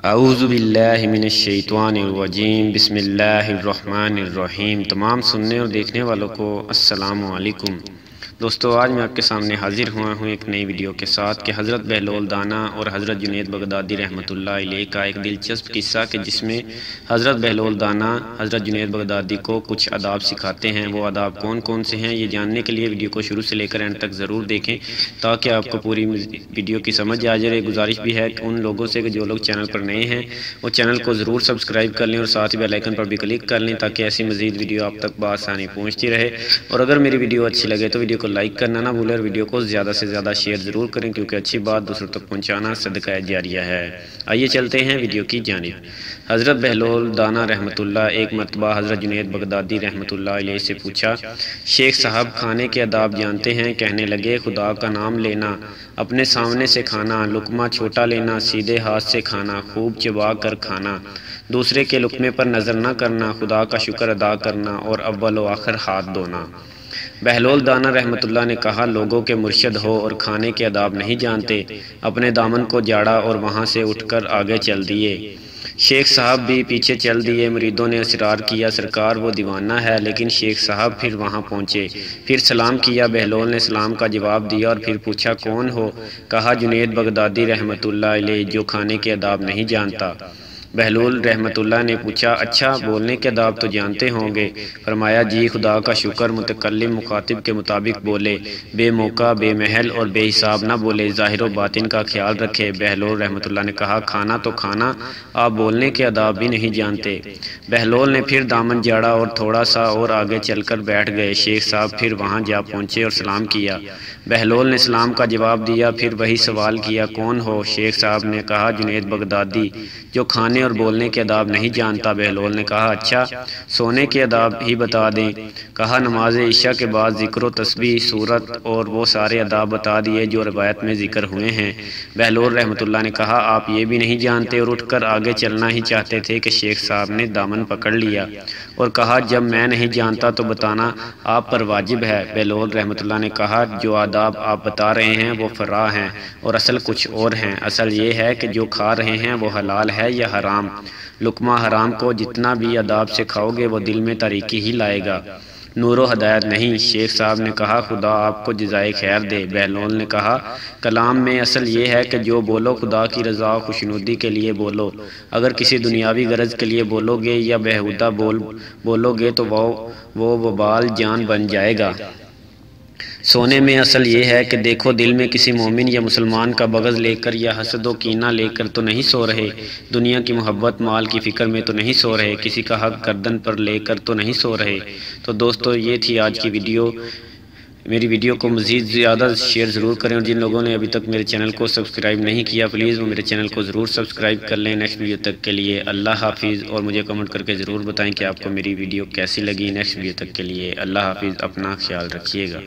اعوذ باللہ من الشیطان الرجیم، بسم اللہ الرحمن الرحیم۔ تمام سننے اور دیکھنے والوں کو السلام علیکم۔ دوستو، آج میں آپ کے سامنے حاضر ہوا ہوں ایک نئی ویڈیو کے ساتھ کہ حضرت بہلول دانا اور حضرت جنید بغدادی رحمۃ اللہ علیہ کا ایک دلچسپ قصہ کہ جس میں حضرت بہلول دانا حضرت جنید بغدادی کو کچھ آداب سکھاتے ہیں۔ وہ آداب کون کون سے ہیں یہ جاننے کے لیے ویڈیو کو شروع سے لے کر اینڈ تک ضرور دیکھیں تاکہ آپ کو پوری ویڈیو کی سمجھ آ جائے۔ گزارش بھی ہے کہ ان لوگوں سے کہ جو لوگ چینل پر نئے ہیں وہ چینل کو ضرور سبسکرائب کر لیں اور ساتھ ہی بیل آئیکن پر بھی کلک کر لیں تاکہ ایسی مزید ویڈیو آپ تک بآسانی پہنچتی رہے۔ اور اگر میری ویڈیو اچھی لگے تو ویڈیو کو لائک کرنا نہ بھولیں اور ویڈیو کو زیادہ سے زیادہ شیئر ضرور کریں کیونکہ اچھی بات دوسروں تک پہنچانا صدقہ جاریہ ہے۔ آئیے چلتے ہیں ویڈیو کی جانب۔ حضرت بہلول دانا رحمۃ اللہ ایک مرتبہ حضرت جنید بغدادی رحمۃ اللہ علیہ سے پوچھا، شیخ صاحب کھانے کے آداب جانتے ہیں؟ کہنے لگے، خدا کا نام لینا، اپنے سامنے سے کھانا، لقمہ چھوٹا لینا، سیدھے ہاتھ سے کھانا، خوب چبا کر کھانا، دوسرے کے لقمے پر نظر نہ کرنا، خدا کا شکر ادا کرنا اور اول و آخر ہاتھ دھونا۔ بہلول دانا رحمۃ اللہ نے کہا، لوگوں کے مرشد ہو اور کھانے کے آداب نہیں جانتے۔ اپنے دامن کو جاڑا اور وہاں سے اٹھ کر آگے چل دیے۔ شیخ صاحب بھی پیچھے چل دیے۔ مریدوں نے اصرار کیا، سرکار وہ دیوانہ ہے، لیکن شیخ صاحب پھر وہاں پہنچے، پھر سلام کیا۔ بہلول نے سلام کا جواب دیا اور پھر پوچھا، کون ہو؟ کہا، جنید بغدادی رحمۃ اللہ علیہ، جو کھانے کے آداب نہیں جانتا۔ بہلول رحمۃ اللہ نے پوچھا، اچھا بولنے کے آداب تو جانتے ہوں گے؟ فرمایا، جی، خدا کا شکر، متکلم مخاطب کے مطابق بولے، بے موقع، بے محل اور بے حساب نہ بولے، ظاہر و باطن کا خیال رکھے۔ بہلول رحمۃ اللہ نے کہا، کھانا تو کھانا، آپ بولنے کے آداب بھی نہیں جانتے۔ بہلول نے پھر دامن جاڑا اور تھوڑا سا اور آگے چل کر بیٹھ گئے۔ شیخ صاحب پھر وہاں جا پہنچے اور سلام کیا۔ بہلول نے سلام کا جواب دیا، پھر وہی سوال کیا، کون ہو؟ شیخ صاحب نے کہا، جنید بغدادی، جو کھانے اور بولنے کے آداب نہیں جانتا۔ بہلول نے کہا، اچھا سونے کے آداب ہی بتا دیں؟ کہا، نماز عشاء کے بعد ذکر و تسبیح، سورت اور وہ سارے آداب بتا دیے جو روایت میں ذکر ہوئے ہیں۔ بہلول رحمۃ اللہ نے کہا، آپ یہ بھی نہیں جانتے؟ اور اٹھ کر آگے چلنا ہی چاہتے تھے کہ شیخ صاحب نے دامن پکڑ لیا اور کہا، جب میں نہیں جانتا تو بتانا آپ پر واجب ہے۔ بہلول رحمۃ اللہ نے کہا، جو آداب آپ بتا رہے ہیں وہ فرع ہیں اور اصل کچھ اور ہیں۔ اصل یہ ہے کہ جو کھا رہے ہیں وہ حلال ہے یا حرام۔ لقمہ حرام کو جتنا بھی آداب سے کھاؤ گے وہ دل میں تاریکی ہی لائے گا، نور و ہدایت نہیں۔ شیخ صاحب نے کہا، خدا آپ کو جزائے خیر دے۔ بہلول نے کہا، کلام میں اصل یہ ہے کہ جو بولو خدا کی رضا و خوشنودی کے لیے بولو۔ اگر کسی دنیاوی غرض کے لیے بولو گے یا بیہودہ بولو گے تو وہ وبال جان بن جائے گا۔ سونے میں اصل یہ ہے کہ دیکھو، دل میں کسی مومن یا مسلمان کا بغض لے کر یا حسد و کینہ لے کر تو نہیں سو رہے، دنیا کی محبت، مال کی فکر میں تو نہیں سو رہے، کسی کا حق گردن پر لے کر تو نہیں سو رہے۔ تو دوستو، یہ تھی آج کی ویڈیو۔ میری ویڈیو کو مزید زیادہ شیئر ضرور کریں اور جن لوگوں نے ابھی تک میرے چینل کو سبسکرائب نہیں کیا پلیز وہ میرے چینل کو ضرور سبسکرائب کر لیں۔ نیکسٹ ویڈیو تک کے لیے اللہ حافظ، اور مجھے کمنٹ کر کے ضرور بتائیں کہ آپ کو میری ویڈیو کیسی لگی۔ نیکسٹ ویڈیو تک کے لیے اللہ حافظ، اپنا خیال رکھیے گا۔